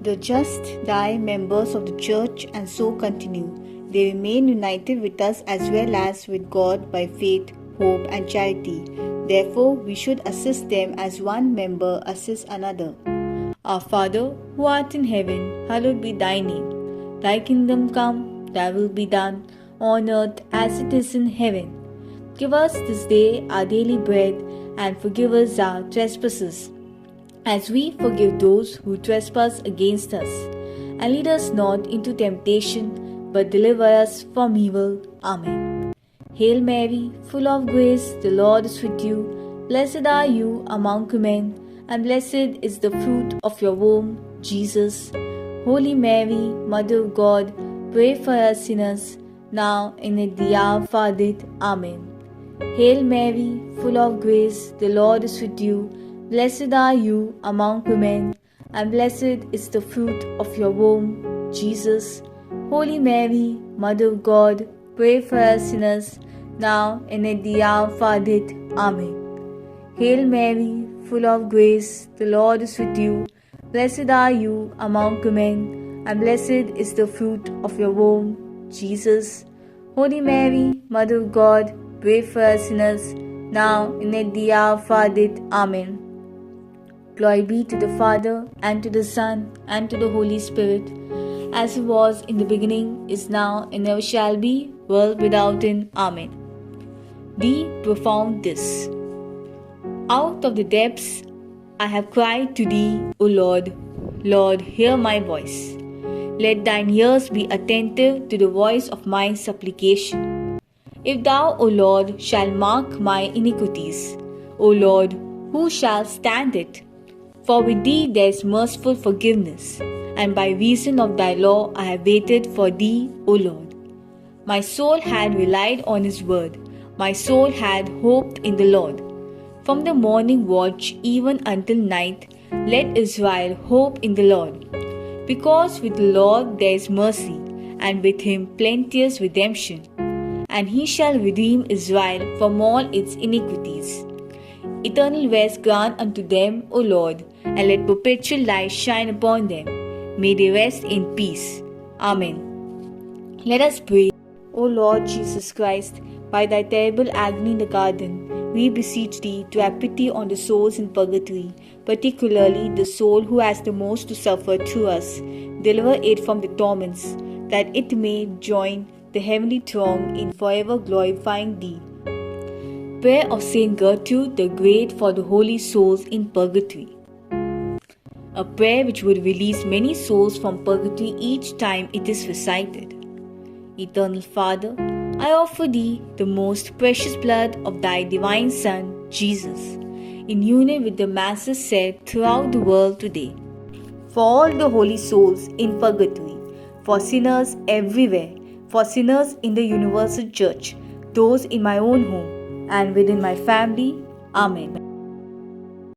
The just die members of the church and so continue. They remain united with us as well as with God by faith, hope, and charity. Therefore, we should assist them as one member assists another. Our Father, who art in heaven, hallowed be thy name. Thy kingdom come, thy will be done, on earth as it is in heaven. Give us this day our daily bread, and forgive us our trespasses, as we forgive those who trespass against us. And lead us not into temptation, but deliver us from evil. Amen. Hail Mary, full of grace, the Lord is with you. Blessed are you among women, and blessed is the fruit of your womb, Jesus. Holy Mary, Mother of God, pray for us sinners, now and at the hour of our death. Amen. Hail Mary, full of grace, the Lord is with you. Blessed are you among women, and blessed is the fruit of your womb, Jesus. Holy Mary, Mother of God, pray for us sinners, now and at the hour of our death. Amen. Hail Mary, full of grace, the Lord is with you. Blessed are you among women, and blessed is the fruit of your womb, Jesus. Holy Mary, Mother of God, pray for us sinners, now and at the hour of our death. Amen. Glory be to the Father, and to the Son, and to the Holy Spirit, as it was in the beginning, is now, and ever shall be, world without end. Amen. Be profound this. Out of the depths I have cried to thee, O Lord. Lord, hear my voice. Let thine ears be attentive to the voice of my supplication. If thou, O Lord, shalt mark my iniquities, O Lord, who shall stand it? For with thee there is merciful forgiveness, and by reason of thy law I have waited for thee, O Lord. My soul had relied on his word, my soul had hoped in the Lord. From the morning watch even until night, let Israel hope in the Lord. Because with the Lord there is mercy, and with him plenteous redemption, and he shall redeem Israel from all its iniquities. Eternal rest grant unto them, O Lord, and let perpetual light shine upon them. May they rest in peace. Amen. Let us pray. O Lord Jesus Christ, by thy terrible agony in the garden, we beseech thee to have pity on the souls in purgatory, particularly the soul who has the most to suffer through us. Deliver it from the torments, that it may join the heavenly throng in forever glorifying thee. Prayer of Saint Gertrude the Great for the holy souls in purgatory. A prayer which would release many souls from purgatory each time it is recited. Eternal Father, I offer thee the most precious blood of thy divine Son, Jesus, in union with the masses said throughout the world today, for all the holy souls in purgatory, for sinners everywhere, for sinners in the universal church, those in my own home, and within my family. Amen.